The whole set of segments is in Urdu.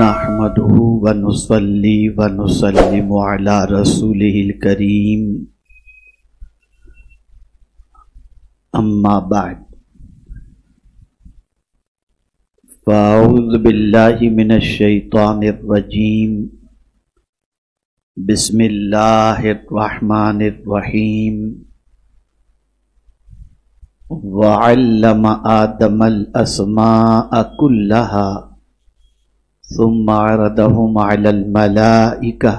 نحمده ونصلي ونسلم على رسوله الكريم اما بعد فاعوذ باللہ من الشیطان الرجیم بسم اللہ الرحمن الرحیم وعلم آدم الاسماء كلها ثم عرضهم على الملائكة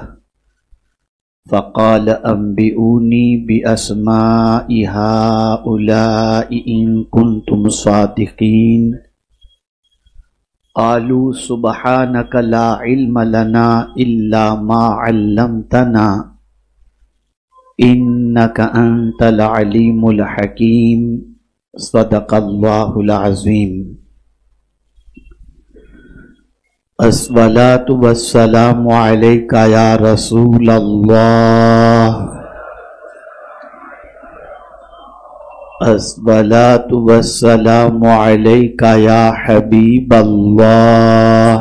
فقال أنبئوني بأسماء هؤلاء إن كنتم صادقين قالوا سبحانك لا علم لنا إلا ما علمتنا إنك أنت العليم الحكيم صدق الله العظيم. الصلاة والسلام عليك يا رسول الله، الصلاة والسلام عليك يا حبيب الله،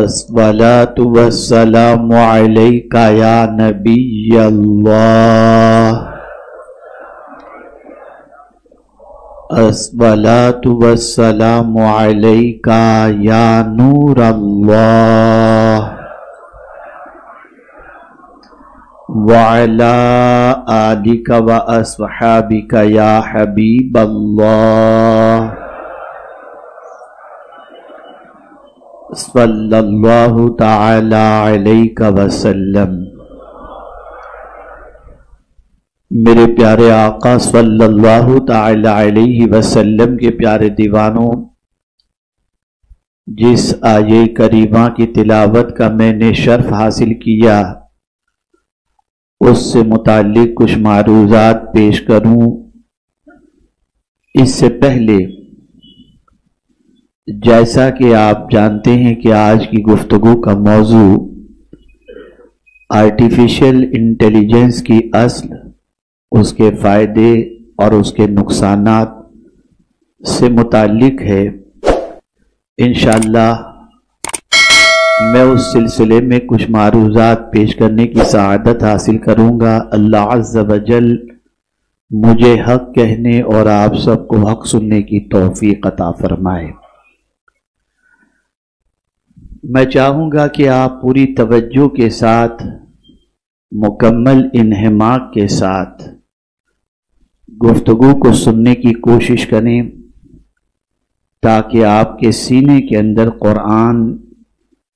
الصلاة والسلام عليك يا نبي الله، الصلاة والسلام عليك يا نور الله، وعلى آلك وأصحابك يا حبيب الله، صلى الله تعالى عليك وسلم. میرے پیارے آقا صلی اللہ تعالی علیہ وسلم کے پیارے دیوانوں، جس آیے کریمہ کی تلاوت کا میں نے شرف حاصل کیا، اس سے متعلق کچھ معروضات پیش کروں. اس سے پہلے جیسا کہ آپ جانتے ہیں کہ آج کی گفتگو کا موضوع آرٹیفیشل انٹیلیجنس کی اصل، اس کے فائدے اور اس کے نقصانات سے متعلق ہے. انشاءاللہ میں اس سلسلے میں کچھ معروضات پیش کرنے کی سعادت حاصل کروں گا. اللہ عز و جل مجھے حق کہنے اور آپ سب کو حق سننے کی توفیق عطا فرمائے. میں چاہوں گا کہ آپ پوری توجہ کے ساتھ، مکمل انہماک کے ساتھ گفتگو کو سننے کی کوشش کریں، تاکہ آپ کے سینے کے اندر قرآن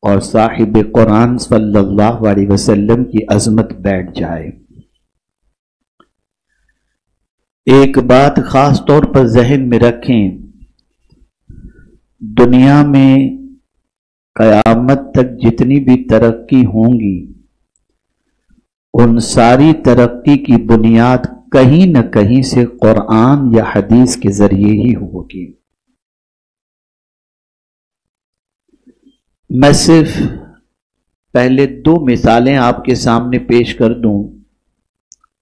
اور صاحب قرآن صلی اللہ علیہ وسلم کی عظمت بیٹھ جائے. ایک بات خاص طور پر ذہن میں رکھیں، دنیا میں قیامت تک جتنی بھی ترقی ہوں گی، ان ساری ترقی کی بنیاد کہیں نہ کہیں سے قرآن یا حدیث کے ذریعے ہی ہوگی. میں صرف پہلے دو مثالیں آپ کے سامنے پیش کر دوں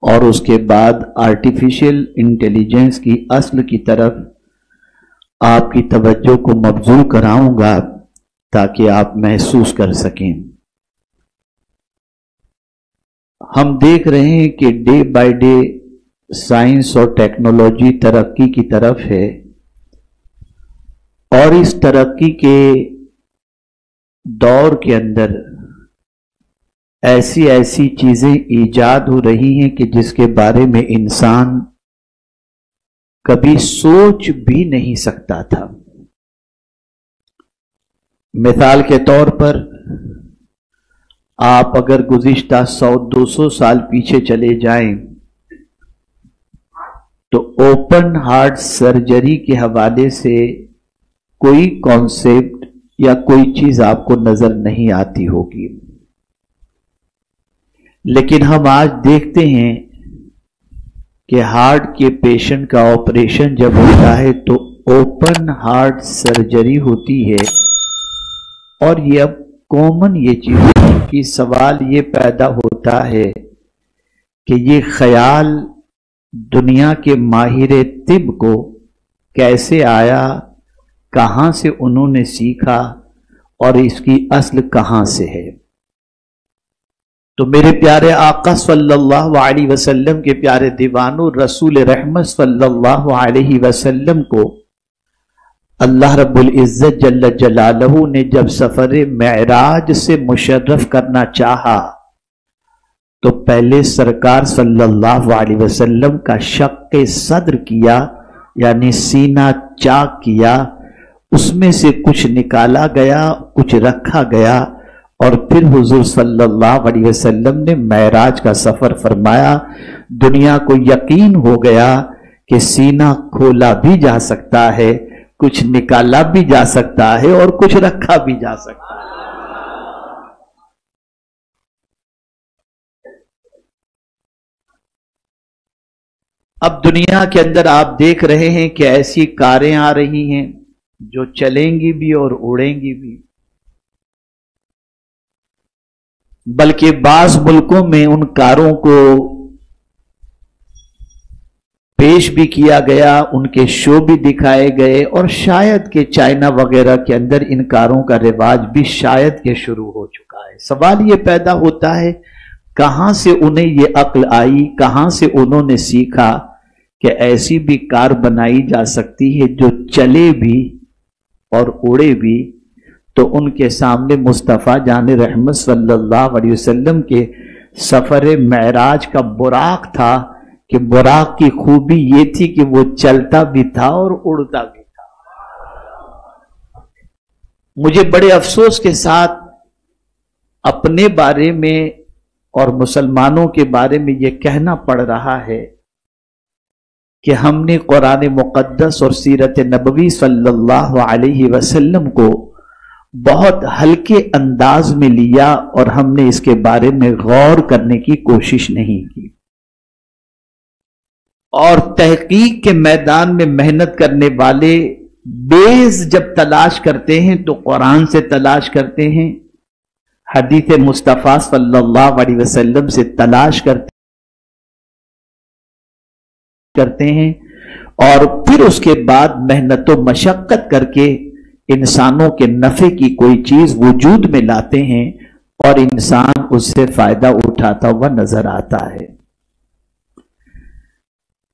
اور اس کے بعد آرٹیفیشل انٹیلیجنس کی اصل کی طرف آپ کی توجہ کو مبذول کراؤں گا تاکہ آپ محسوس کر سکیں. ہم دیکھ رہے ہیں کہ ڈے بائی ڈے سائنس اور ٹیکنالوجی ترقی کی طرف ہے، اور اس ترقی کے دور کے اندر ایسی چیزیں ایجاد ہو رہی ہیں کہ جس کے بارے میں انسان کبھی سوچ بھی نہیں سکتا تھا. مثال کے طور پر آپ اگر گزشتہ 100-200 سال پیچھے چلے جائیں تو اوپن ہارٹ سرجری کے حوالے سے کوئی کانسیپٹ یا کوئی چیز آپ کو نظر نہیں آتی ہوگی. لیکن ہم آج دیکھتے ہیں کہ ہارٹ کے پیشنٹ کا آپریشن جب ہوتا ہے تو اوپن ہارٹ سرجری ہوتی ہے، اور یہ اب کامن یہ چیز کی سوال یہ پیدا ہوتا ہے کہ یہ خیال دنیا کے ماہر طب کو کیسے آیا، کہاں سے انہوں نے سیکھا اور اس کی اصل کہاں سے ہے۔ تو میرے پیارے آقا صلی اللہ علیہ وسلم کے پیارے دیوانوں، رسول رحمت صلی اللہ علیہ وسلم کو اللہ رب العزت جل جلالہ نے جب سفر معراج سے مشرف کرنا چاہا تو پہلے سرکار صلی اللہ علیہ وسلم کا شق صدر کیا، یعنی سینہ چاک کیا، اس میں سے کچھ نکالا گیا، کچھ رکھا گیا، اور پھر حضور صلی اللہ علیہ وسلم نے معراج کا سفر فرمایا۔ دنیا کو یقین ہو گیا کہ سینہ کھولا بھی جا سکتا ہے، کچھ نکالا بھی جا سکتا ہے، اور کچھ رکھا بھی جا سکتا ہے۔ اب دنیا کے اندر آپ دیکھ رہے ہیں کہ ایسی کاریں آ رہی ہیں جو چلیں گی بھی اور اڑیں گی بھی، بلکہ بعض ملکوں میں ان کاروں کو پیش بھی کیا گیا، ان کے شو بھی دکھائے گئے، اور شاید کہ چائنا وغیرہ کے اندر ان کاروں کا رواج بھی شاید کہ شروع ہو چکا ہے۔ سوال یہ پیدا ہوتا ہے کہاں سے انہیں یہ عقل آئی، کہاں سے انہوں نے سیکھا کہ ایسی بھی کار بنائی جا سکتی ہے جو چلے بھی اور اڑے بھی۔ تو ان کے سامنے مصطفیٰ جان رحمت صلی اللہ علیہ وسلم کے سفر معراج کا براق تھا کہ براق کی خوبی یہ تھی کہ وہ چلتا بھی تھا اور اڑتا بھی تھا۔ مجھے بڑے افسوس کے ساتھ اپنے بارے میں اور مسلمانوں کے بارے میں یہ کہنا پڑ رہا ہے کہ ہم نے قرآن مقدس اور سیرت نبوی صلی اللہ علیہ وسلم کو بہت ہلکے انداز میں لیا، اور ہم نے اس کے بارے میں غور کرنے کی کوشش نہیں کی، اور تحقیق کے میدان میں محنت کرنے والے بیس جب تلاش کرتے ہیں تو قرآن سے تلاش کرتے ہیں، حدیث مصطفیٰ صلی اللہ علیہ وسلم سے تلاش کرتے ہیں، اور پھر اس کے بعد محنت و مشقت کر کے انسانوں کے نفع کی کوئی چیز وجود میں لاتے ہیں، اور انسان اس سے فائدہ اٹھاتا ہوا نظر آتا ہے۔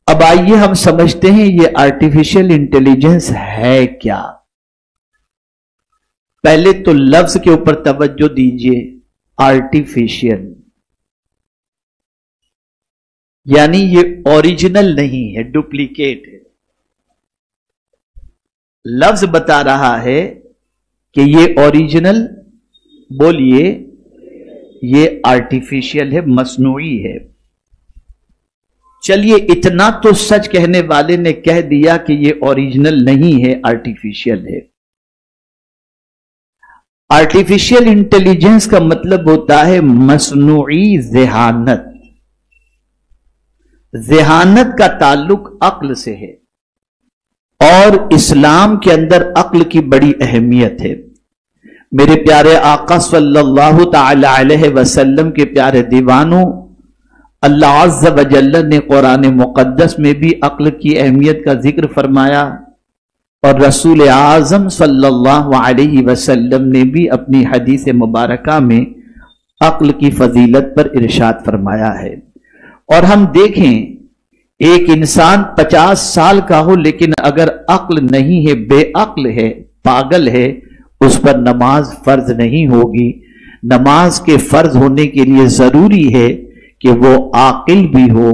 اب آئیے ہم سمجھتے ہیں یہ آرٹیفیشل انٹیلیجنس ہے کیا۔ پہلے تو لفظ کے اوپر توجہ دیجئے، آرٹیفیشل، یعنی یہ اوریجنل نہیں ہے، ڈپلیکیٹ ہے۔ لفظ بتا رہا ہے کہ یہ اوریجنل، بولیے یہ آرٹیفیشل ہے، مصنوعی ہے۔ چلیے اتنا تو سچ کہنے والے نے کہہ دیا کہ یہ اوریجنل نہیں ہے، آرٹیفیشل ہے۔ آرٹیفیشل انٹیلیجنس کا مطلب ہوتا ہے مصنوعی ذہانت۔ ذہانت کا تعلق عقل سے ہے، اور اسلام کے اندر عقل کی بڑی اہمیت ہے۔ میرے پیارے آقا صلی اللہ تعالی علیہ وسلم کے پیارے دیوانوں، اللہ عز و جل نے قرآن مقدس میں بھی عقل کی اہمیت کا ذکر فرمایا، اور رسول اعظم صلی اللہ علیہ وسلم نے بھی اپنی حدیث مبارکہ میں عقل کی فضیلت پر ارشاد فرمایا ہے۔ اور ہم دیکھیں ایک انسان 50 سال کا ہو لیکن اگر عقل نہیں ہے، بے عقل ہے، پاگل ہے، اس پر نماز فرض نہیں ہوگی۔ نماز کے فرض ہونے کے لیے ضروری ہے کہ وہ عاقل بھی ہو،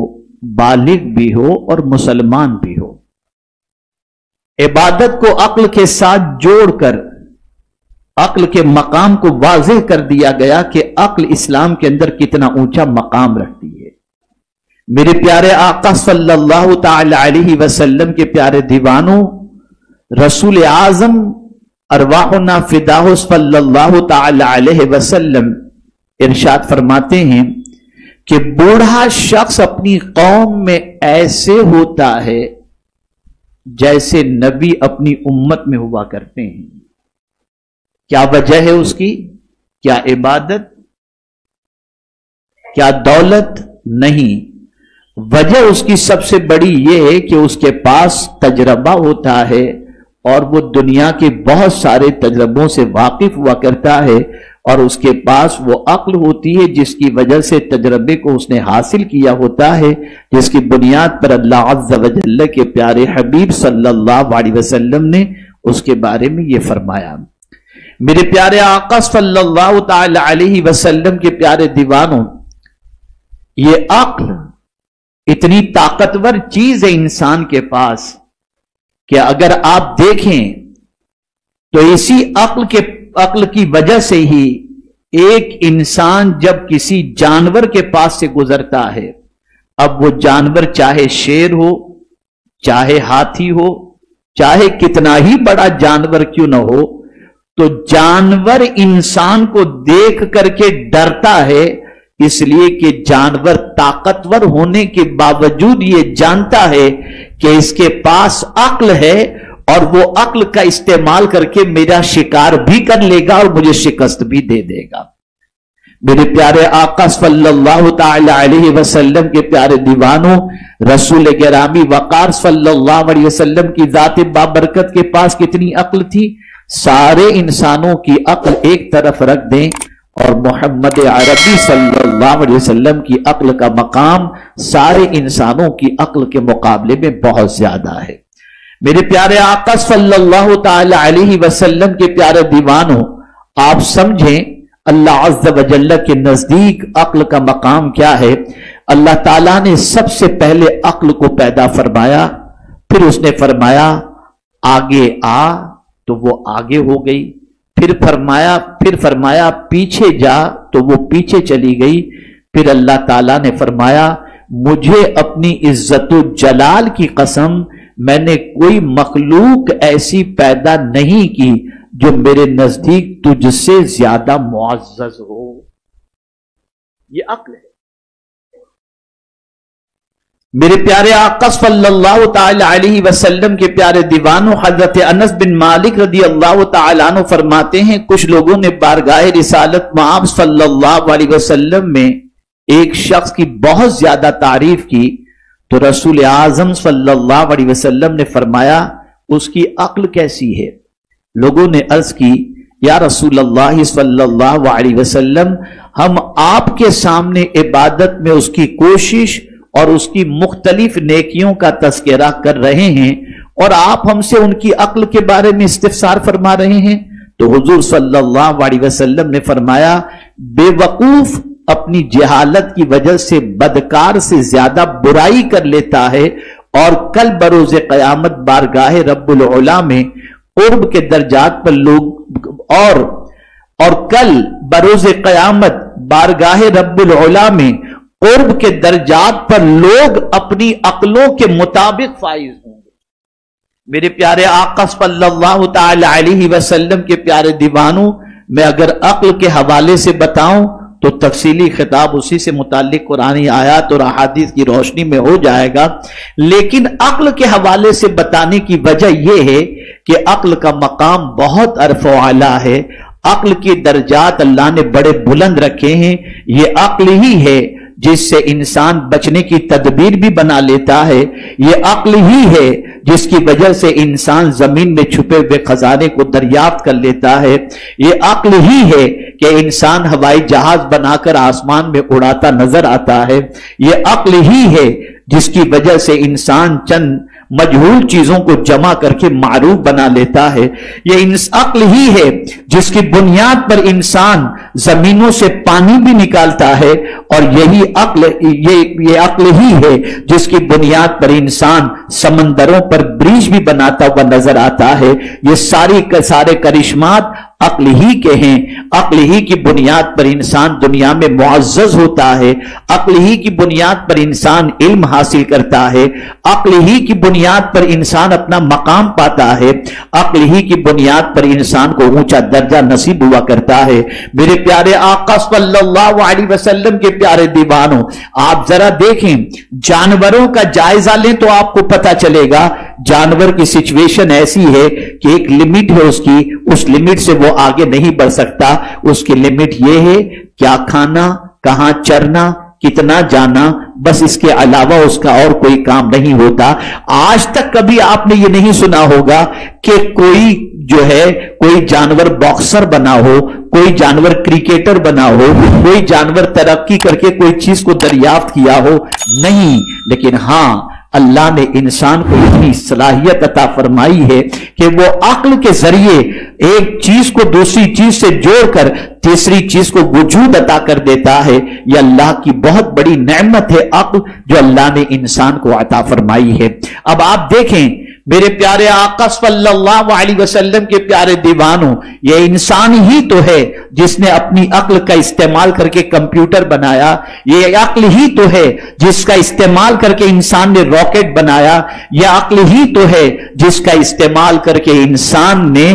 بالغ بھی ہو، اور مسلمان بھی ہو۔ عبادت کو عقل کے ساتھ جوڑ کر عقل کے مقام کو واضح کر دیا گیا کہ عقل اسلام کے اندر کتنا اونچا مقام رکھتی ہے۔ میرے پیارے آقا صلی اللہ تعالی علیہ وسلم کے پیارے دیوانوں، رسول اعظم ارواحنا فداہ صلی اللہ تعالی علیہ وسلم ارشاد فرماتے ہیں کہ بوڑھا شخص اپنی قوم میں ایسے ہوتا ہے جیسے نبی اپنی امت میں ہوا کرتے ہیں۔ کیا وجہ ہے اس کی؟ کیا عبادت؟ کیا دولت؟ نہیں، وجہ اس کی سب سے بڑی یہ ہے کہ اس کے پاس تجربہ ہوتا ہے، اور وہ دنیا کے بہت سارے تجربوں سے واقف ہوا کرتا ہے اور اس کے پاس وہ عقل ہوتی ہے جس کی وجہ سے تجربے کو اس نے حاصل کیا ہوتا ہے، جس کی بنیاد پر اللہ عز و جل کے پیارے حبیب صلی اللہ علیہ وسلم نے اس کے بارے میں یہ فرمایا۔ میرے پیارے آقا صلی اللہ تعالی علیہ وسلم کے پیارے دیوانوں، یہ عقل اتنی طاقتور چیز ہے انسان کے پاس کہ اگر آپ دیکھیں تو اسی عقل کی وجہ سے ہی ایک انسان جب کسی جانور کے پاس سے گزرتا ہے، اب وہ جانور چاہے شیر ہو، چاہے ہاتھی ہو، چاہے کتنا ہی بڑا جانور کیوں نہ ہو، تو جانور انسان کو دیکھ کر کے ڈرتا ہے، اس لیے کہ جانور طاقتور ہونے کے باوجود یہ جانتا ہے کہ اس کے پاس عقل ہے اور وہ عقل کا استعمال کر کے میرا شکار بھی کر لے گا اور مجھے شکست بھی دے دے گا۔ میرے پیارے آقا صلی اللہ تعالی علیہ وسلم کے پیارے دیوانوں، رسول گرامی وقار صلی اللہ علیہ وسلم کی ذات بابرکت کے پاس کتنی عقل تھی؟ سارے انسانوں کی عقل ایک طرف رکھ دیں اور محمد عربی صلی اللہ علیہ وسلم کی عقل کا مقام سارے انسانوں کی عقل کے مقابلے میں بہت زیادہ ہے۔ میرے پیارے آقا صلی اللہ تعالی علیہ وسلم کے پیارے دیوانوں، آپ سمجھیں اللہ عز و جل کے نزدیک عقل کا مقام کیا ہے۔ اللہ تعالیٰ نے سب سے پہلے عقل کو پیدا فرمایا، پھر اس نے فرمایا آگے آ تو وہ آگے ہو گئی، پھر فرمایا پیچھے جا تو وہ پیچھے چلی گئی، پھر اللہ تعالیٰ نے فرمایا مجھے اپنی عزت و جلال کی قسم، میں نے کوئی مخلوق ایسی پیدا نہیں کی جو میرے نزدیک تجھ سے زیادہ معزز ہو۔ یہ عقل ہے۔ میرے پیارے آقا صلی اللہ تعالی علیہ وسلم کے پیارے دیوانوں، حضرت انس بن مالک رضی اللہ تعالیٰ عنہ فرماتے ہیں کچھ لوگوں نے بارگاہ رسالت مآب صلی اللہ علیہ وسلم میں ایک شخص کی بہت زیادہ تعریف کی تو رسول اعظم صلی اللہ علیہ وسلم نے فرمایا اس کی عقل کیسی ہے؟ لوگوں نے عرض کی یا رسول اللہ صلی اللہ علیہ وسلم، ہم آپ کے سامنے عبادت میں اس کی کوشش اور اس کی مختلف نیکیوں کا تذکرہ کر رہے ہیں اور آپ ہم سے ان کی عقل کے بارے میں استفسار فرما رہے ہیں۔ تو حضور صلی اللہ علیہ وسلم نے فرمایا بے وقوف اپنی جہالت کی وجہ سے بدکار سے زیادہ برائی کر لیتا ہے اور کل بروز قیامت بارگاہ رب العلا میں قرب کے درجات پر لوگ اور کل بروز قیامت بارگاہ رب العلا میں قرب کے درجات پر لوگ اپنی عقلوں کے مطابق فائز ہوں گے۔ میرے پیارے آقا صلی اللہ تعالی علیہ وسلم کے پیارے دیوانوں، میں اگر عقل کے حوالے سے بتاؤں تو تفصیلی خطاب اسی سے متعلق قرآنی آیات اور احادیث کی روشنی میں ہو جائے گا، لیکن عقل کے حوالے سے بتانے کی وجہ یہ ہے کہ عقل کا مقام بہت عرف و اعلیٰ ہے، عقل کے درجات اللہ نے بڑے بلند رکھے ہیں۔ یہ عقل ہی ہے جس سے انسان بچنے کی تدبیر بھی بنا لیتا ہے، یہ عقل ہی ہے جس کی وجہ سے انسان زمین میں چھپے ہوئے خزانے کو دریافت کر لیتا ہے، یہ عقل ہی ہے کہ انسان ہوائی جہاز بنا کر آسمان میں اڑاتا نظر آتا ہے، یہ عقل ہی ہے جس کی وجہ سے انسان چند مجہول چیزوں کو جمع کر کے معروف بنا لیتا ہے، یہ عقل ہی ہے جس کی بنیاد پر انسان زمینوں سے پانی بھی نکالتا ہے، اور یہی عقل یہ عقل ہی ہے جس کی بنیاد پر انسان سمندروں پر برج بھی بناتا ہوا نظر آتا ہے۔ یہ سارے کرشمات عقل ہی کے ہیں، عقل ہی کی بنیاد پر انسان دنیا میں معزز ہوتا ہے، عقل ہی کی بنیاد پر انسان علم حاصل کرتا ہے، عقل ہی کی بنیاد پر انسان اپنا مقام پاتا ہے، عقل ہی کی بنیاد پر انسان کو اونچا درجہ نصیب ہوا کرتا ہے۔ میرے پیارے آقا صلی اللہ علیہ وسلم کے پیارے دیوانوں، آپ ذرا دیکھیں، جانوروں کا جائزہ لیں تو آپ کو پتہ چلے گا جانور کی سچویشن ایسی ہے کہ ایک لمٹ ہے اس لمٹ سے وہ آگے نہیں بڑھ سکتا۔ اس کی لمٹ یہ ہے کیا کھانا، کہاں چرنا، کتنا جانا، بس اس کے علاوہ اس کا اور کوئی کام نہیں ہوتا۔ آج تک کبھی آپ نے یہ نہیں سنا ہوگا کہ کوئی جو ہے کوئی جانور باکسر بنا ہو، کوئی جانور کرکٹر بنا ہو، کوئی جانور ترقی کر کے کوئی چیز کو دریافت کیا ہو، نہیں۔ لیکن ہاں، اللہ نے انسان کو اتنی صلاحیت عطا فرمائی ہے کہ وہ عقل کے ذریعے ایک چیز کو دوسری چیز سے جوڑ کر تیسری چیز کو وجود عطا کر دیتا ہے۔ یہ اللہ کی بہت بڑی نعمت ہے عقل، جو اللہ نے انسان کو عطا فرمائی ہے۔ اب آپ دیکھیں میرے پیارے آقا صلی اللہ علیہ وسلم کے پیارے دیوانوں، یہ انسان ہی تو ہے جس نے اپنی عقل کا استعمال کر کے کمپیوٹر بنایا، یہ عقل ہی تو ہے جس کا استعمال کر کے انسان نے راکٹ بنایا، یہ عقل ہی تو ہے جس کا استعمال کر کے انسان نے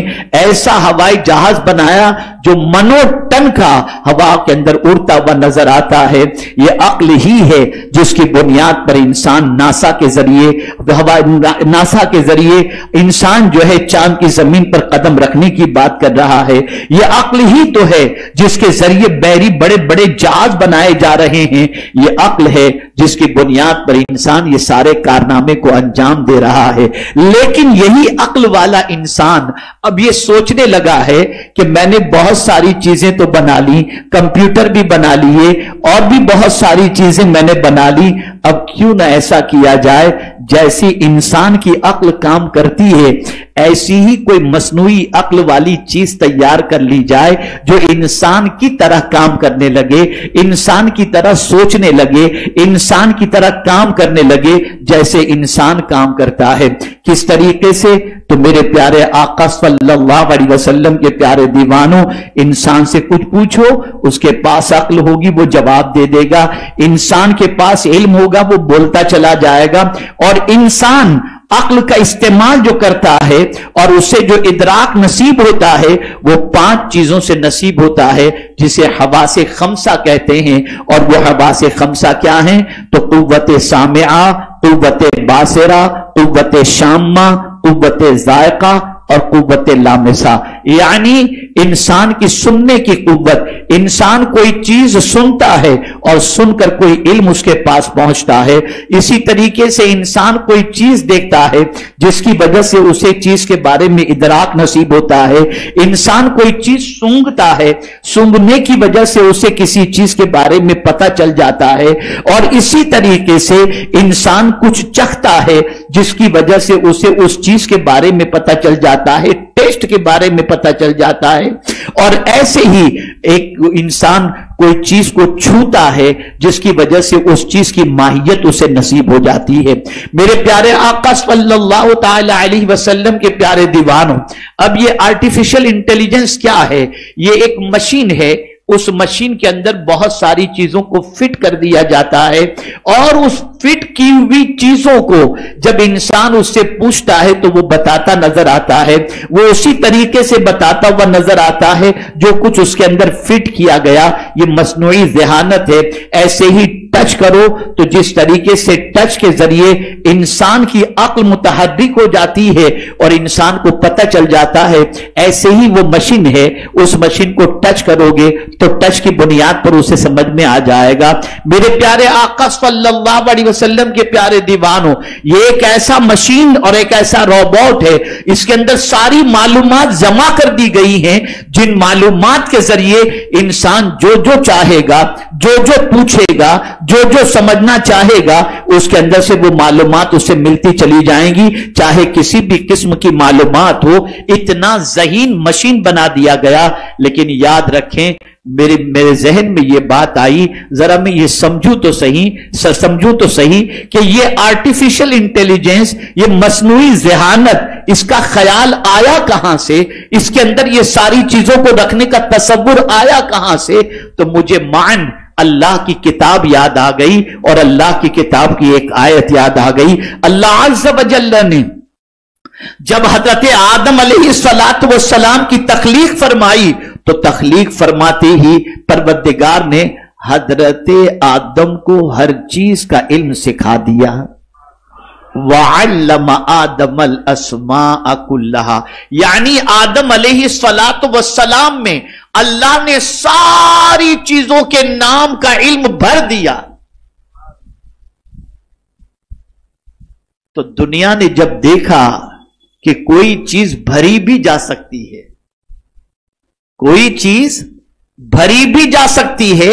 ایسا ہوائی جہاز بنایا جو منو ٹن کا ہوا کے اندر اڑتا ہوا نظر آتا ہے۔ یہ عقل ہی ہے جس کی بنیاد پر انسان ناسا کے ذریعے انسان جو ہے چاند کی زمین پر قدم رکھنے کی بات کر رہا ہے۔ یہ عقل ہی تو ہے جس کے ذریعے بحری بڑے بڑے جہاز بنائے جا رہے ہیں۔ یہ عقل ہے جس کی بنیاد پر انسان یہ سارے کارنامے کو انجام دے رہا ہے۔ لیکن یہی عقل والا انسان اب یہ سوچنے لگا ہے کہ میں نے بہت ساری چیزیں تو بنا لی، کمپیوٹر بھی بنا لیے اور بھی بہت ساری چیزیں میں نے بنا لی، اب کیوں نہ ایسا کیا جائے جیسی انسان کی عقل کام کرتی ہے، ایسی ہی کوئی مصنوعی عقل والی چیز تیار کر لی جائے جو انسان کی طرح کام کرنے لگے، انسان کی طرح سوچنے لگے، انسان کی طرح کام کرنے لگے جیسے انسان کام کرتا ہے۔ کس طریقے سے؟ تو میرے پیارے آقا صلی اللہ علیہ وسلم کے پیارے دیوانوں، انسان سے کچھ پوچھو، اس کے پاس عقل ہوگی وہ جواب دے دے گا، انسان کے پاس علم ہوگا وہ بولتا چلا جائے گا، اور انسان عقل کا استعمال جو کرتا ہے اور اسے جو ادراک نصیب ہوتا ہے وہ 5 چیزوں سے نصیب ہوتا ہے جسے حواس خمسہ کہتے ہیں۔ اور وہ حواس خمسہ کیا ہیں؟ تو قوت سامعہ، قوت باصرہ، قوت شامہ، قوت ذائقہ اور قوت لامسہ، یعنی انسان کی سننے کی قوت۔ انسان کوئی چیز سنتا ہے اور سن کر کوئی علم اس کے پاس پہنچتا ہے، اسی طریقے سے انسان کوئی چیز دیکھتا ہے جس کی وجہ سے اسے چیز کے بارے میں ادراک نصیب ہوتا ہے۔ انسان کوئی چیز سونگھتا ہے، سونگھنے کی وجہ سے اسے کسی چیز کے بارے میں پتہ چل جاتا ہے، اور اسی طریقے سے انسان کچھ چکھتا ہے جس کی وجہ سے اسے اس چیز کے بارے میں پتہ چل جاتا ہے، ٹیسٹ کے بارے میں پتہ چل جاتا ہے۔ اور ایسے ہی ایک انسان کوئی چیز کو چھوتا ہے جس کی وجہ سے اس چیز کی ماہیت اسے نصیب ہو جاتی ہے۔ میرے پیارے آقا صلی اللہ تعالی علیہ وسلم کے پیارے دیوانوں، اب یہ آرٹیفیشل انٹیلیجنس کیا ہے؟ یہ ایک مشین ہے، اس مشین کے اندر بہت ساری چیزوں کو فٹ کر دیا جاتا ہے، اور اس فٹ کی ہوئی چیزوں کو جب انسان اس سے پوچھتا ہے تو وہ بتاتا نظر آتا ہے، وہ اسی طریقے سے بتاتا ہوا نظر آتا ہے جو کچھ اس کے اندر فٹ کیا گیا۔ یہ مصنوعی ذہانت ہے۔ ایسے ہی ٹچ کرو تو جس طریقے سے ٹچ کے ذریعے انسان کی عقل متحرک ہو جاتی ہے اور انسان کو پتہ چل جاتا ہے، ایسے ہی وہ مشین ہے، اس مشین کو ٹچ کرو گے تو ٹچ کی بنیاد پر اسے سمجھ میں آ جائے گا۔ میرے پیارے آقا صلی اللہ علیہ وسلم کے پیارے دیوانوں، یہ ایک ایسا مشین اور ایک ایسا روبوٹ ہے، اس کے اندر ساری معلومات جمع کر دی گئی ہیں، جن معلومات کے ذریعے انسان جو جو چاہے گا، جو جو پوچھے گا، جو جو سمجھنا چاہے گا، اس کے اندر سے وہ معلومات اسے ملتی چلی جائیں گی، چاہے کسی بھی قسم کی معلومات ہو۔ اتنا ذہین مشین بنا دیا گیا۔ لیکن یاد رکھیں، میرے ذہن میں یہ بات آئی، ذرا میں یہ سمجھوں تو صحیح کہ یہ آرٹیفیشل انٹیلیجنس، یہ مصنوعی ذہانت، اس کا خیال آیا کہاں سے؟ اس کے اندر یہ ساری چیزوں کو رکھنے کا تصور آیا کہاں سے؟ تو مجھے معن اللہ کی کتاب یاد آ گئی، اور اللہ کی کتاب کی ایک آیت یاد آ گئی۔ اللہ عز و جل نے جب حضرت آدم علیہ السلام کی تخلیق فرمائی تو تخلیق فرماتے ہی پروردگار نے حضرت آدم کو ہر چیز کا علم سکھا دیا۔ وَعَلَّمَ آدَمَ الْأَسْمَاءَ كُلَّهَا، یعنی آدم علیہ السلام میں اللہ نے ساری چیزوں کے نام کا علم بھر دیا۔ تو دنیا نے جب دیکھا کہ کوئی چیز بھری بھی جا سکتی ہے، کوئی چیز بھری بھی جا سکتی ہے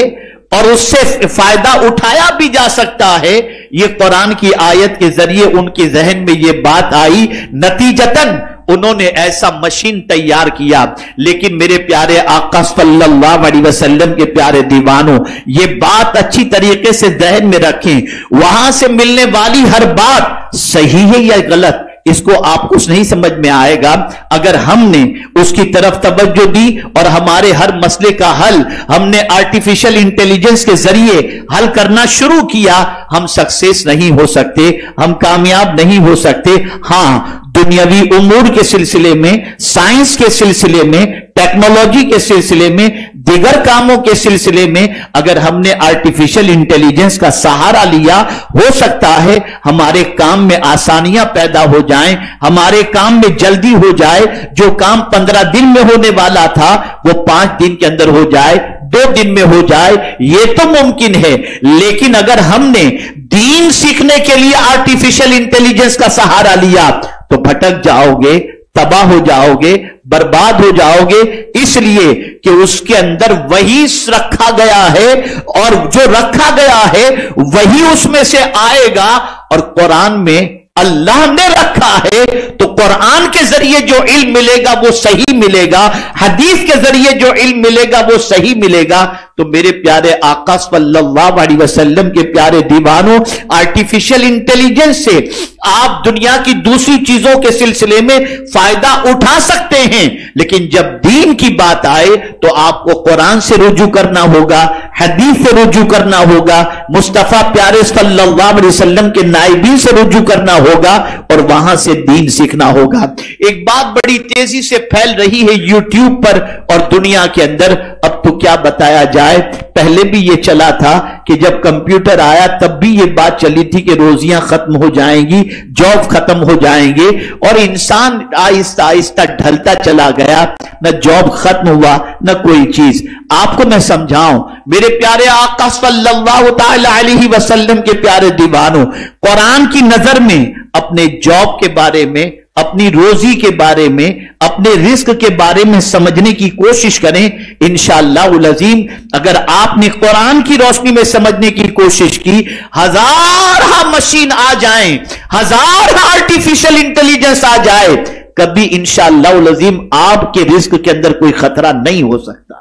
اور اس سے فائدہ اٹھایا بھی جا سکتا ہے، یہ قرآن کی آیت کے ذریعے ان کے ذہن میں یہ بات آئی، نتیجتاً انہوں نے ایسا مشین تیار کیا۔ لیکن میرے پیارے آقا صلی اللہ علیہ وسلم کے پیارے دیوانوں، یہ بات اچھی طریقے سے ذہن میں رکھیں، وہاں سے ملنے والی ہر بات صحیح ہے یا غلط، اس کو آپ کچھ نہیں سمجھ میں آئے گا اگر ہم نے اس کی طرف توجہ دی اور ہمارے ہر مسئلے کا حل ہم نے آرٹیفیشل انٹیلیجنس کے ذریعے حل کرنا شروع کیا، ہم سکسیس نہیں ہو سکتے، ہم کامیاب نہیں ہو سکتے۔ ہاں، دنیاوی امور کے سلسلے میں، سائنس کے سلسلے میں، ٹیکنالوجی کے سلسلے میں، دیگر کاموں کے سلسلے میں اگر ہم نے آرٹیفیشل انٹیلیجنس کا سہارا لیا، ہو سکتا ہے ہمارے کام میں آسانیاں پیدا ہو جائیں، ہمارے کام میں جلدی ہو جائے، جو کام 15 دن میں ہونے والا تھا وہ 5 دن کے اندر ہو جائے، 2 دن میں ہو جائے، یہ تو ممکن ہے۔ لیکن اگر ہم نے دین سیکھنے کے لیے آرٹیفیشل انٹیلیجنس کا سہارا لیا تو بھٹک جاؤ گے، تباہ ہو جاؤ گے، برباد ہو جاؤ گے، اس لیے کہ اس کے اندر وہی رکھا گیا ہے اور جو رکھا گیا ہے وہی اس میں سے آئے گا، اور قرآن میں اللہ نے رکھا ہے تو قرآن کے ذریعے جو علم ملے گا وہ صحیح ملے گا، حدیث کے ذریعے جو علم ملے گا وہ صحیح ملے گا۔ تو میرے پیارے آقا صلی اللہ علیہ وسلم کے پیارے دیوانوں، آرٹیفیشل انٹیلیجنس سے آپ دنیا کی دوسری چیزوں کے سلسلے میں فائدہ اٹھا سکتے ہیں، لیکن جب دین کی بات آئے تو آپ کو قرآن سے رجوع کرنا ہوگا، حدیث سے رجوع کرنا ہوگا، مصطفیٰ پیارے صلی اللہ علیہ وسلم کے نائبین سے رجوع کرنا ہوگا اور وہاں سے دین سیکھنا ہوگا۔ ایک بات بڑی تیزی سے پھیل رہی ہے یوٹیوب پر اور دنیا کے اندر، اب تو کیا بتایا جائے، پہلے بھی یہ چلا تھا کہ جب کمپیوٹر آیا تب بھی یہ بات چلی تھی کہ روزیاں ختم ہو جائیں گی، جاب ختم ہو جائیں گے، اور انسان آہستہ آہستہ ڈھلتا چلا گیا، نہ جاب ختم ہوا نہ کوئی چیز۔ آپ کو میں سمجھاؤں میرے پیارے آقا صلی اللہ تعالی علیہ وسلم کے پیارے دیوانوں، قرآن کی نظر میں اپنے جاب کے بارے میں، اپنی روزی کے بارے میں، اپنے رزق کے بارے میں سمجھنے کی کوشش کریں۔ انشاءاللہ العظیم اگر آپ نے قرآن کی روشنی میں سمجھنے کی کوشش کی، ہزارہ مشین آ جائیں، ہزارہ آرٹیفیشل انٹیلیجنس آ جائے، کبھی انشاءاللہ العظیم آپ کے رزق کے اندر کوئی خطرہ نہیں ہو سکتا۔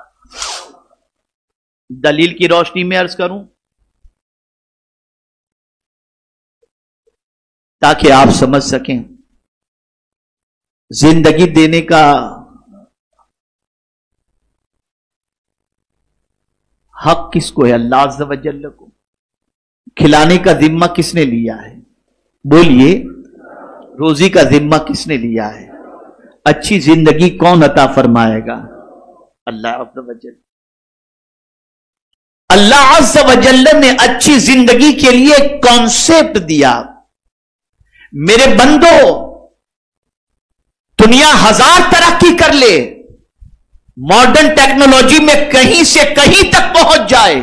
دلیل کی روشنی میں عرض کروں تاکہ آپ سمجھ سکیں، زندگی دینے کا حق کس کو ہے؟ اللہ عز و جل کو۔ کھلانے کا ذمہ کس نے لیا ہے؟ بولیے، روزی کا ذمہ کس نے لیا ہے؟ اچھی زندگی کون عطا فرمائے گا؟ اللہ عز و جل۔ اللہ عز و جل نے اچھی زندگی کے لیے کانسیپٹ دیا۔ میرے بندو، دنیا 1000 ترقی کر لے، ماڈرن ٹیکنالوجی میں کہیں سے کہیں تک پہنچ جائے،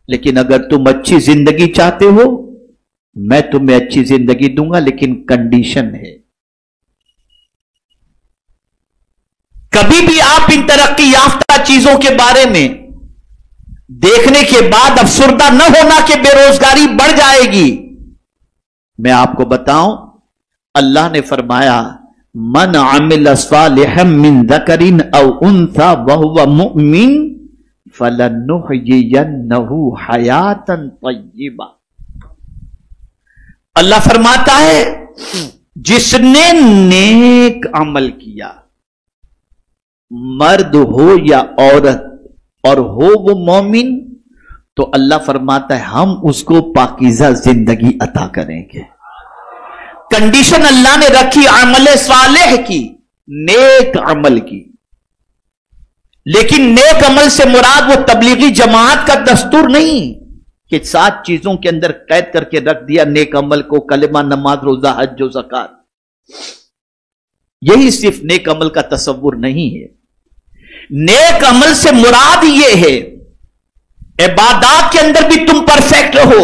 لیکن اگر تم اچھی زندگی چاہتے ہو، میں تمہیں اچھی زندگی دوں گا، لیکن کنڈیشن ہے۔ کبھی بھی آپ ان ترقی یافتہ چیزوں کے بارے میں دیکھنے کے بعد افسردہ نہ ہونا کہ بے روزگاری بڑھ جائے گی۔ میں آپ کو بتاؤں، اللہ نے فرمایا، من عمل صالحا من ذکر او انثى وهو مؤمن فلنحيينه حیاتا طیبہ۔ اللہ فرماتا ہے جس نے نیک عمل کیا، مرد ہو یا عورت، اور ہو وہ مومن، تو اللہ فرماتا ہے ہم اس کو پاکیزہ زندگی عطا کریں گے۔ کنڈیشن اللہ نے رکھی عمل صالح کی، نیک عمل کی، لیکن نیک عمل سے مراد وہ تبلیغی جماعت کا دستور نہیں کہ 7 چیزوں کے اندر قید کر کے رکھ دیا نیک عمل کو، کلمہ، نماز، روزہ، حج و زکات۔ یہی صرف نیک عمل کا تصور نہیں ہے۔ نیک عمل سے مراد یہ ہے عبادات کے اندر بھی تم پرفیکٹ رہو،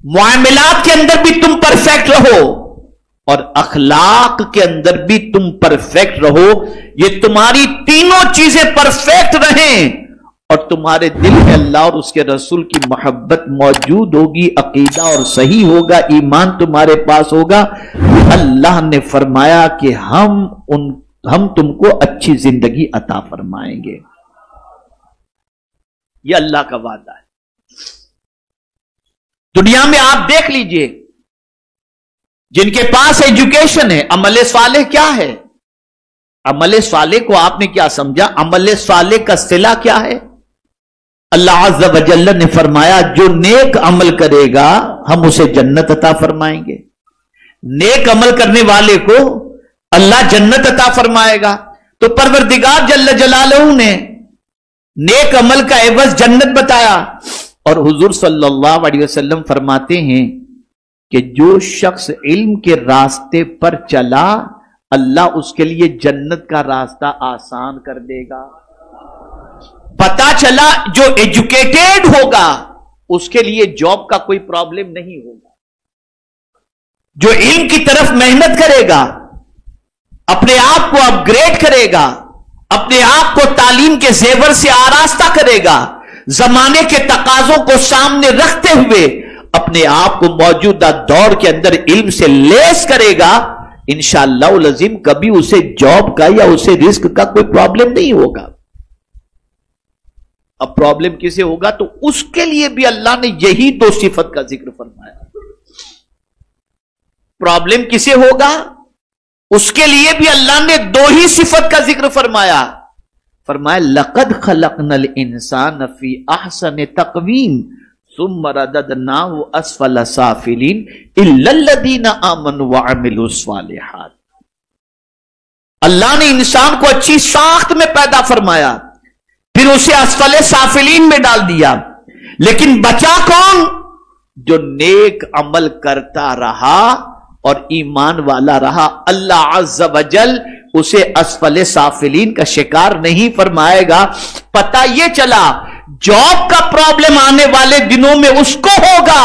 معاملات کے اندر بھی تم پرفیکٹ رہو اور اخلاق کے اندر بھی تم پرفیکٹ رہو. یہ تمہاری تینوں چیزیں پرفیکٹ رہیں اور تمہارے دل میں اللہ اور اس کے رسول کی محبت موجود ہوگی, عقیدہ اور صحیح ہوگا, ایمان تمہارے پاس ہوگا. اللہ نے فرمایا کہ ہم تم کو اچھی زندگی عطا فرمائیں گے. یہ اللہ کا وعدہ ہے. دنیا میں آپ دیکھ لیجئے, جن کے پاس ایجوکیشن ہے, عمل صالح کیا ہے؟ عمل صالح کو آپ نے کیا سمجھا؟ عمل صالح کا صلہ کیا ہے؟ اللہ عز و جل نے فرمایا جو نیک عمل کرے گا ہم اسے جنت عطا فرمائیں گے. نیک عمل کرنے والے کو اللہ جنت عطا فرمائے گا. تو پروردگار جل جلالہ نے نیک عمل کا عوض جنت بتایا. اور حضور صلی اللہ علیہ وسلم فرماتے ہیں کہ جو شخص علم کے راستے پر چلا اللہ اس کے لیے جنت کا راستہ آسان کر دے گا. پتا چلا جو ایجوکیٹڈ ہوگا اس کے لیے جاب کا کوئی پرابلم نہیں ہوگا. جو علم کی طرف محنت کرے گا, اپنے آپ کو اپ گریڈ کرے گا, اپنے آپ کو تعلیم کے زیور سے آراستہ کرے گا, زمانے کے تقاضوں کو سامنے رکھتے ہوئے اپنے آپ کو موجودہ دور کے اندر علم سے لیس کرے گا, انشاءاللہ العظیم کبھی اسے جاب کا یا اسے رزق کا کوئی پرابلم نہیں ہوگا. اب پرابلم کسے ہوگا؟ تو اس کے لیے بھی اللہ نے یہی دو صفت کا ذکر فرمایا. پرابلم کسے ہوگا؟ اس کے لیے بھی اللہ نے دو ہی صفت کا ذکر فرمایا. فرمایا لقد خلقنا الانسان فی احسن تقویم ثم رددناه اسفل سافلین الا الذین آمنوا وعملوا الصالحات. اللہ نے انسان کو اچھی ساخت میں پیدا فرمایا, پھر اسے اسفل سافلین میں ڈال دیا. لیکن بچا کون؟ جو نیک عمل کرتا رہا اور ایمان والا رہا. اللہ عز و جل اسے اسفل سافلین کا شکار نہیں فرمائے گا. پتہ یہ چلا جاب کا پرابلم آنے والے دنوں میں اس کو ہوگا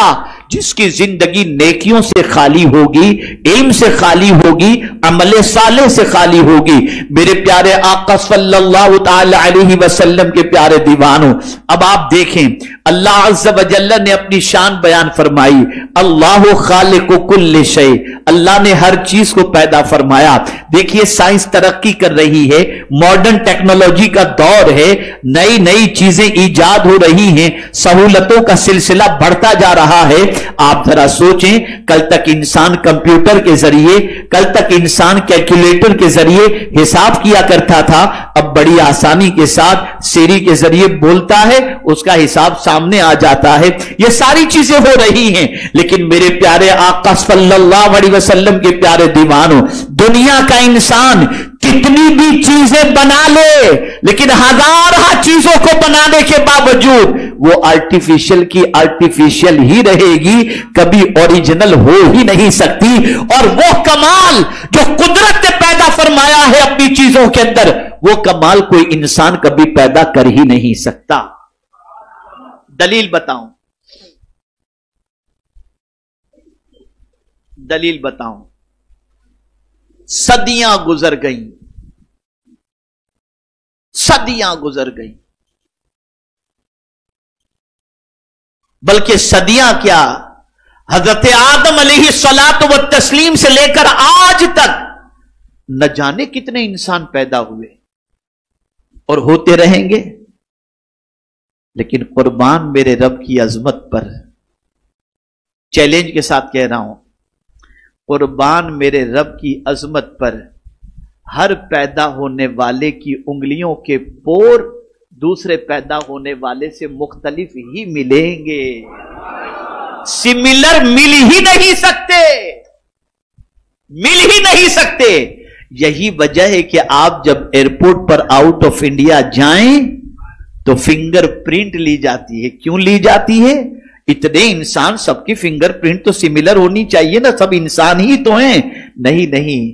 جس کی زندگی نیکیوں سے خالی ہوگی, علم سے خالی ہوگی, عمل صالح سے خالی ہوگی. میرے پیارے آقا صلی اللہ تعالی علیہ وسلم کے پیارے دیوانوں, اب آپ دیکھیں اللہ عز و جل نے اپنی شان بیان فرمائی. اللہ خالق کل شیء, اللہ نے ہر چیز کو پیدا فرمایا. دیکھیے سائنس ترقی کر رہی ہے, ماڈرن ٹیکنالوجی کا دور ہے, نئی نئی چیزیں ایجاد ہو رہی ہیں, سہولتوں کا سلسلہ بڑھتا جا رہا ہے. آپ ذرا سوچیں, کل تک انسان کمپیوٹر کے ذریعے, کل تک انسان کیلکولیٹر کے ذریعے حساب کیا کرتا تھا, اب بڑی آسانی کے ساتھ سیری کے ذریعے بولتا ہے, اس کا حساب سامنے آ جاتا ہے. یہ ساری چیزیں ہو رہی ہیں, لیکن میرے پیارے آقا صلی اللہ علیہ وسلم کے پیارے دیوانوں, دنیا کا انسان کتنی بھی چیزیں بنا لے لیکن ہزارہ چیزوں کو بنانے کے باوجود وہ آرٹیفیشل کی آرٹیفیشل ہی رہے گی, کبھی اوریجنل ہو ہی نہیں سکتی. اور وہ کمال جو قدرت نے پیدا فرمایا ہے اپنی چیزوں کے اندر, وہ کمال کوئی انسان کبھی پیدا کر ہی نہیں سکتا. دلیل بتاؤں, دلیل بتاؤں. صدیاں گزر گئیں, صدیاں گزر گئیں, بلکہ صدیاں کیا, حضرت آدم علیہ الصلاۃ والتسلیم سے لے کر آج تک نہ جانے کتنے انسان پیدا ہوئے اور ہوتے رہیں گے. لیکن قربان میرے رب کی عظمت پر, چیلنج کے ساتھ کہہ رہا ہوں, قربان میرے رب کی عظمت پر, ہر پیدا ہونے والے کی انگلیوں کے پور دوسرے پیدا ہونے والے سے مختلف ہی ملیں گے. سملر مل ہی نہیں سکتے, مل ہی نہیں سکتے. یہی وجہ ہے کہ آپ جب airport per out of India جائیں تو فنگر پرنٹ لی جاتی ہے. کیوں لی جاتی ہے؟ اتنے انسان, سب کی فنگر پرنٹ تو سملر ہونی چاہیے نا, سب انسان ہی تو ہیں. نہیں نہیں,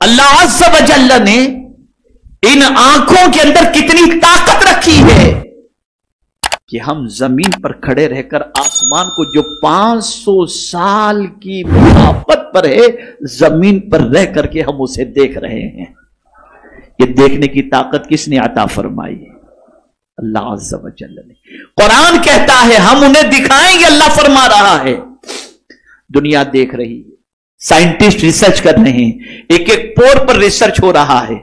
اللہ عز و جل نے ان آنکھوں کے اندر کتنی طاقت رکھی ہے کہ ہم زمین پر کھڑے رہ کر آسمان کو جو 500 سال کی مسافت پر ہے زمین پر رہ کر کے ہم اسے دیکھ رہے ہیں. یہ دیکھنے کی طاقت کس نے عطا فرمائی ہے؟ اللہ عز و جل نے. قرآن کہتا ہے ہم انہیں دکھائیں گے. اللہ فرما رہا ہے. دنیا دیکھ رہی ہے, سائنٹسٹ ریسرچ کر رہے ہیں, ایک ایک پور پر ریسرچ ہو رہا ہے,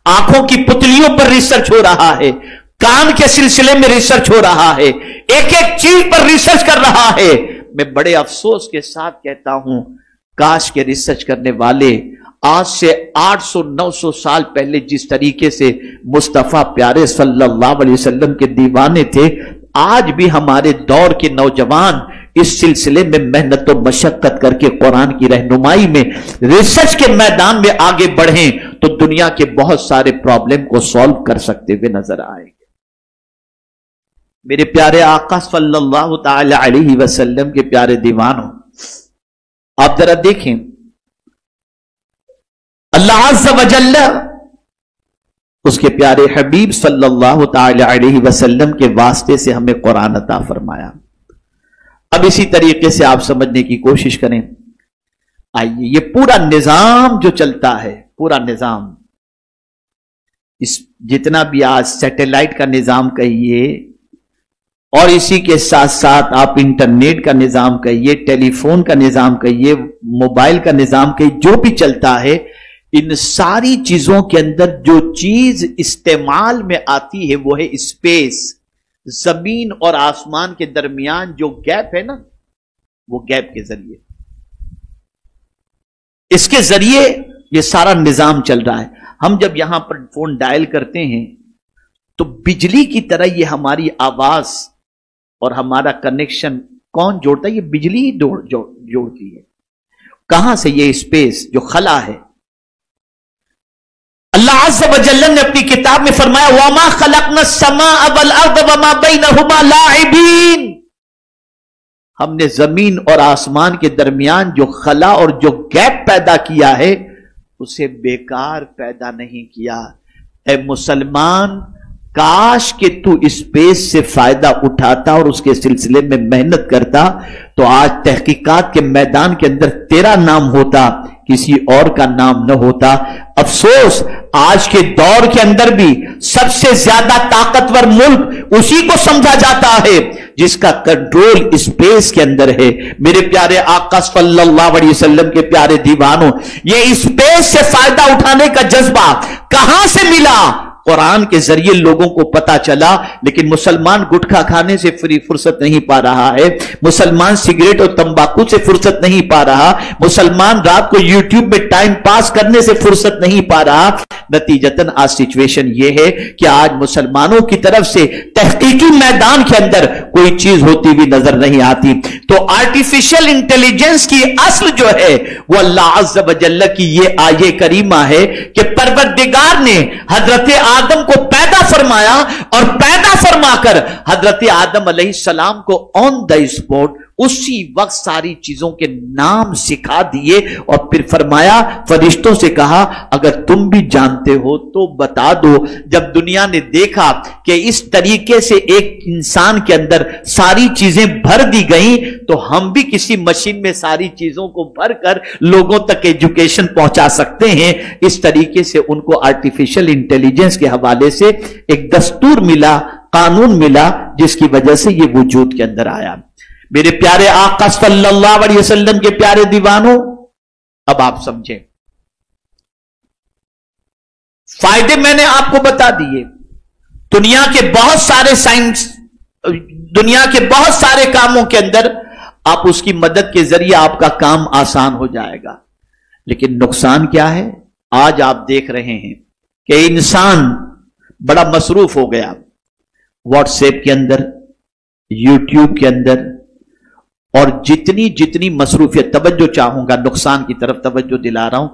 آنکھوں کی پتلیوں پر ریسرچ ہو رہا ہے, کان کے سلسلے میں ریسرچ ہو رہا ہے, ایک ایک چیز پر ریسرچ کر رہا ہے. میں بڑے افسوس کے ساتھ کہتا ہوں کاش کے ریسرچ کرنے والے آج سے 800-900 سال پہلے جس طریقے سے مصطفیٰ پیارے صلی اللہ علیہ وسلم کے دیوانے تھے, آج بھی ہمارے دور کے نوجوان اس سلسلے میں محنت و مشقت کر کے قرآن کی رہنمائی میں ریسرچ کے میدان میں آگے بڑھیں تو دنیا کے بہت سارے پرابلم کو سالو کر سکتے ہوئے نظر آئیں گے. میرے پیارے آقا صلی اللہ تعالی علیہ وسلم کے پیارے دیوانوں, آپ ذرا دیکھیں اللہ عز و جل اس کے پیارے حبیب صلی اللہ تعالی علیہ وسلم کے واسطے سے ہمیں قرآن عطا فرمایا. اب اسی طریقے سے آپ سمجھنے کی کوشش کریں. آئیے یہ پورا نظام جو چلتا ہے, پورا نظام, اس جتنا بھی آج سیٹلائٹ کا نظام کہیے اور اسی کے ساتھ ساتھ آپ انٹرنیٹ کا نظام کہیے, ٹیلی فون کا نظام کہیے, موبائل کا نظام کہیے, جو بھی چلتا ہے, ان ساری چیزوں کے اندر جو چیز استعمال میں آتی ہے وہ ہے اسپیس. زمین اور آسمان کے درمیان جو گیپ ہے نا, وہ گیپ کے ذریعے, اس کے ذریعے یہ سارا نظام چل رہا ہے. ہم جب یہاں پر فون ڈائل کرتے ہیں تو بجلی کی طرح یہ ہماری آواز اور ہمارا کنیکشن کون جوڑتا ہے؟ یہ بجلی ہی جوڑتی ہے. کہاں سے؟ یہ اسپیس جو خلا ہے. اللہ عز و جل نے اپنی کتاب میں فرمایا وَمَا خَلَقْنَا السَّمَاءَ وَالْأَرْضَ وَمَا بَيْنَهُمَا لَاعِبِينَ. ہم نے زمین اور آسمان کے درمیان جو خلا اور جو گیپ پیدا کیا ہے اسے بیکار پیدا نہیں کیا. اے مسلمان, کاش کہ تو اسپیس سے فائدہ اٹھاتا اور اس کے سلسلے میں محنت کرتا تو آج تحقیقات کے میدان کے اندر تیرا نام ہوتا, کسی اور کا نام نہ ہوتا. افسوس آج کے دور کے اندر بھی سب سے زیادہ طاقتور ملک اسی کو سمجھا جاتا ہے جس کا کنٹرول اسپیس کے اندر ہے. میرے پیارے آقا صلی اللہ علیہ وسلم کے پیارے دیوانوں, یہ اسپیس سے فائدہ اٹھانے کا جذبہ کہاں سے ملا؟ قرآن کے ذریعے لوگوں کو پتا چلا. لیکن مسلمان گٹکھا کھانے سے فرصت نہیں پا رہا ہے, مسلمان سگریٹ اور تمباکو سے فرصت نہیں پا رہا, مسلمان رات کو یوٹیوب میں ٹائم پاس کرنے سے فرصت نہیں پا رہا. نتیجتاً آج سچویشن یہ ہے کہ آج مسلمانوں کی طرف سے تحقیقی میدان کے اندر کوئی چیز ہوتی بھی نظر نہیں آتی. تو آرٹیفیشل انٹیلیجنس کی اصل جو ہے وہ اللہ عز و جل کی یہ آیے کریمہ ہے کہ پروردگار نے حضرت آدم کو پیدا فرمایا اور پیدا فرما کر حضرت آدم علیہ السلام کو آن دا اسپاٹ اسی وقت ساری چیزوں کے نام سکھا دیے اور پھر فرمایا, فرشتوں سے کہا اگر تم بھی جانتے ہو تو بتا دو. جب دنیا نے دیکھا کہ اس طریقے سے ایک انسان کے اندر ساری چیزیں بھر دی گئیں تو ہم بھی کسی مشین میں ساری چیزوں کو بھر کر لوگوں تک ایجوکیشن پہنچا سکتے ہیں. اس طریقے سے ان کو آرٹیفیشل انٹیلیجنس کے حوالے سے ایک دستور ملا, قانون ملا, جس کی وجہ سے یہ وجود کے اندر آیا. میرے پیارے آقا صلی اللہ علیہ وسلم کے پیارے دیوانوں, اب آپ سمجھیں فائدے میں نے آپ کو بتا دیے. دنیا کے بہت سارے سائنس, دنیا کے بہت سارے کاموں کے اندر آپ اس کی مدد کے ذریعے آپ کا کام آسان ہو جائے گا. لیکن نقصان کیا ہے؟ آج آپ دیکھ رہے ہیں کہ انسان بڑا مصروف ہو گیا واٹس ایپ کے اندر, یوٹیوب کے اندر, اور جتنی مصروفیت, توجہ چاہوں گا, نقصان کی طرف توجہ دلا رہا ہوں,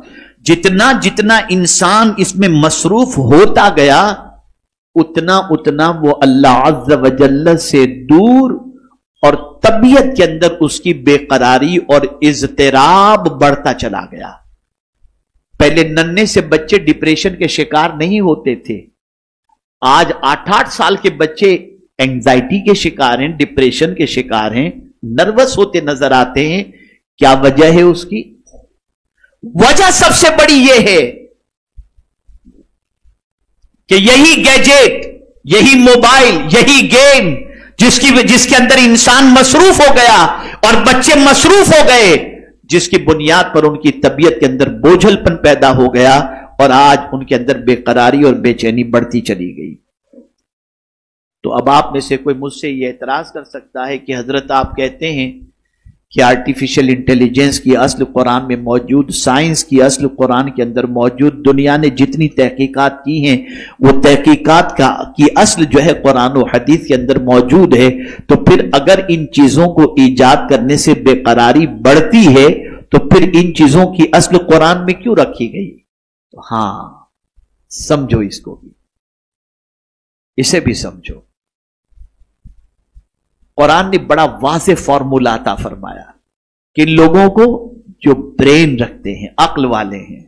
جتنا انسان اس میں مصروف ہوتا گیا اتنا وہ اللہ عز و جل سے دور اور طبیعت کے اندر اس کی بے قراری اور اضطراب بڑھتا چلا گیا. پہلے ننھے سے بچے ڈپریشن کے شکار نہیں ہوتے تھے، آج 8-8 سال کے بچے اینگزائٹی کے شکار ہیں، ڈپریشن کے شکار ہیں، نروس ہوتے نظر آتے ہیں۔ کیا وجہ ہے اس کی؟ وجہ سب سے بڑی یہ ہے کہ یہی گیجٹ، یہی موبائل، یہی گیم جس کے اندر انسان مصروف ہو گیا اور بچے مصروف ہو گئے، جس کی بنیاد پر ان کی طبیعت کے اندر بوجھل پن پیدا ہو گیا اور آج ان کے اندر بے قراری اور بے چینی بڑھتی چلی گئی۔ تو اب آپ میں سے کوئی مجھ سے یہ اعتراض کر سکتا ہے کہ حضرت آپ کہتے ہیں کہ آرٹیفیشل انٹیلیجنس کی اصل قرآن میں موجود، سائنس کی اصل قرآن کے اندر موجود، دنیا نے جتنی تحقیقات کی ہیں وہ تحقیقات کی اصل جو ہے قرآن و حدیث کے اندر موجود ہے، تو پھر اگر ان چیزوں کو ایجاد کرنے سے بے قراری بڑھتی ہے تو پھر ان چیزوں کی اصل قرآن میں کیوں رکھی گئی؟ تو ہاں سمجھو، اس کو بھی، اسے بھی سمجھو۔ قرآن نے بڑا واضح فارمولہ عطا فرمایا کہ لوگوں کو جو برین رکھتے ہیں، عقل والے ہیں،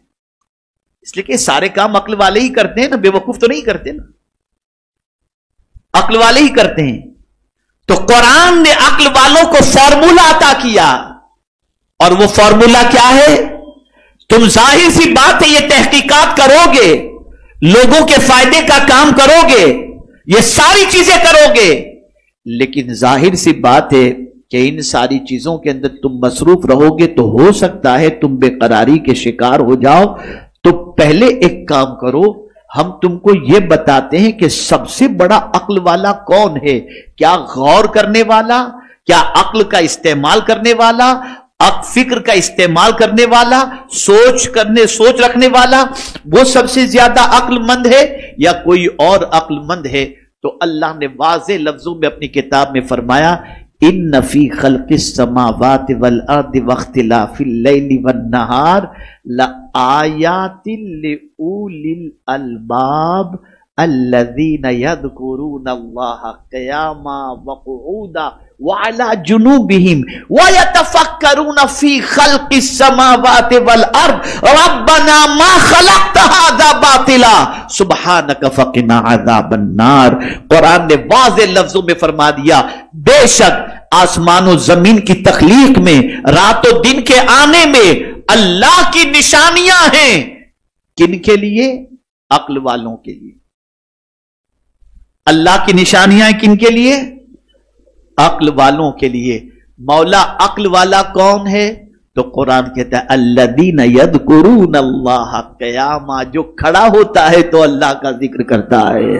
اس لیے کہ سارے کام عقل والے ہی کرتے ہیں نا، بے وقوف تو نہیں کرتے نا، عقل والے ہی کرتے ہیں۔ تو قرآن نے عقل والوں کو فارمولہ عطا کیا، اور وہ فارمولہ کیا ہے؟ تم ظاہر سی بات ہے یہ تحقیقات کرو گے، لوگوں کے فائدے کا کام کرو گے، یہ ساری چیزیں کرو گے، لیکن ظاہر سی بات ہے کہ ان ساری چیزوں کے اندر تم مصروف رہو گے تو ہو سکتا ہے تم بے قراری کے شکار ہو جاؤ۔ تو پہلے ایک کام کرو، ہم تم کو یہ بتاتے ہیں کہ سب سے بڑا عقل والا کون ہے؟ کیا غور کرنے والا، کیا عقل کا استعمال کرنے والا، فکر کا استعمال کرنے والا، سوچ رکھنے والا، وہ سب سے زیادہ عقل مند ہے یا کوئی اور عقل مند ہے؟ تو اللہ نے واضح لفظوں میں اپنی کتاب میں فرمایا، ان فی خلق السماوات والارض واختلاف اللیل والنہار لآیات لأولی الالباب الذین یذکرون اللہ قیاما وقعودا وعلی جنوبہم ویتفکرون فی خلق السماوات والارض ربنا ما خلقت ھذا باطلا سبحانک فقنا عذاب النار۔ قرآن نے واضح لفظوں میں فرما دیا، بے شک آسمان و زمین کی تخلیق میں، رات و دن کے آنے میں اللہ کی نشانیاں ہیں۔ کن کے لیے؟ عقل والوں کے لیے۔ اللہ کی نشانیاں کن کے لیے؟ عقل والوں کے لیے۔ مولا عقل والا کون ہے؟ تو قرآن کہتا ہے الذین یذکرون اللہ قیاما، جو کھڑا ہوتا ہے تو اللہ کا ذکر کرتا ہے،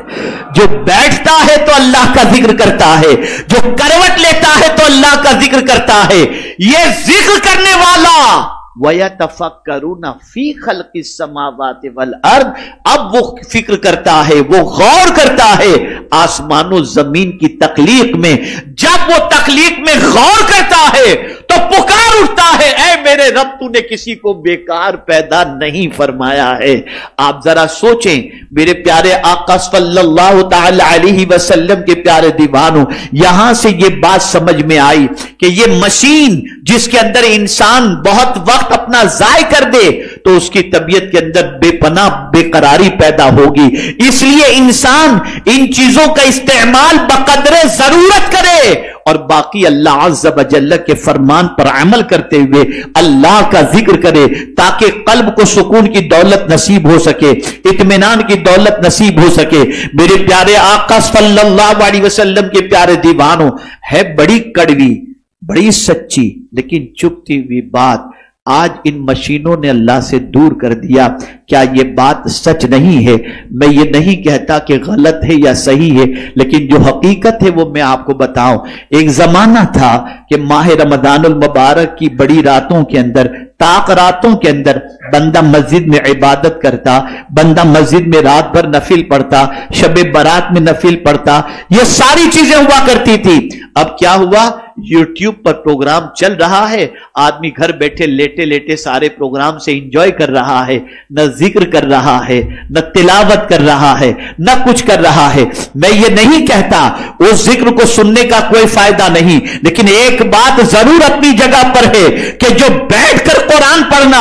جو بیٹھتا ہے تو اللہ کا ذکر کرتا ہے، جو کروٹ لیتا ہے تو اللہ کا ذکر کرتا ہے۔ یہ ذکر کرنے والا وَيَتَفَكَّرُونَ فِي خَلْقِ السَّمَاوَاتِ وَالْأَرْضِ، اب وہ فکر کرتا ہے، وہ غور کرتا ہے آسمان و زمین کی تخلیق میں۔ جب وہ تخلیق میں غور کرتا ہے تو پکار اٹھتا ہے، اے میرے رب تو نے کسی کو بیکار پیدا نہیں فرمایا ہے۔ آپ ذرا سوچیں میرے پیارے آقا صلی اللہ تعالی علیہ وسلم کے پیارے دیوانوں، یہاں سے یہ بات سمجھ میں آئی کہ یہ مشین جس کے اندر انسان بہت وقت اپنا ضائع کر دے تو اس کی طبیعت کے اندر بے پناہ بے قراری پیدا ہوگی۔ اس لیے انسان ان چیزوں کا استعمال بقدر ضرورت کرے اور باقی اللہ عز و جل کے فرمان پر عمل کرتے ہوئے اللہ کا ذکر کرے، تاکہ قلب کو سکون کی دولت نصیب ہو سکے، اطمینان کی دولت نصیب ہو سکے۔ میرے پیارے آقا صلی اللہ علیہ وسلم کے پیارے دیوانوں، ہے بڑی کڑوی، بڑی سچی لیکن چپتی ہوئی بات آج ان مشینوں نے اللہ سے دور کر دیا۔ کیا یہ بات سچ نہیں ہے؟ میں یہ نہیں کہتا کہ غلط ہے یا صحیح ہے، لیکن جو حقیقت ہے وہ میں آپ کو بتاؤں۔ ایک زمانہ تھا کہ ماہ رمضان المبارک کی بڑی راتوں کے اندر، طاق راتوں کے اندر بندہ مسجد میں عبادت کرتا، بندہ مسجد میں رات بھر نفل پڑھتا، شب برات میں نفل پڑھتا، یہ ساری چیزیں ہوا کرتی تھی۔ اب کیا ہوا؟ یوٹیوب پر پروگرام چل رہا ہے، آدمی گھر بیٹھے لیٹے لیٹے سارے پروگرام سے انجوائے کر رہا ہے، نہ ذکر کر رہا ہے، نہ تلاوت کر رہا ہے، نہ کچھ کر رہا ہے۔ میں یہ نہیں کہتا اس ذکر کو سننے کا کوئی فائدہ نہیں، لیکن ایک بات ضرور اپنی جگہ پر ہے کہ جو بیٹھ کر قرآن پڑھنا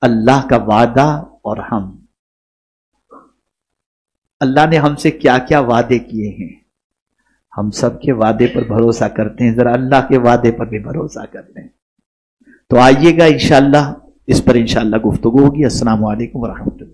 اللہ کا وعدہ اور ہم، اللہ نے ہم سے کیا کیا وعدے کیے ہیں، ہم سب کے وعدے پر بھروسہ کرتے ہیں، ذرا اللہ کے وعدے پر بھی بھروسہ کرتے ہیں۔ تو آئیے گا انشاءاللہ اس پر انشاءاللہ گفتگو ہوگی۔ السلام علیکم ورحمۃ اللہ۔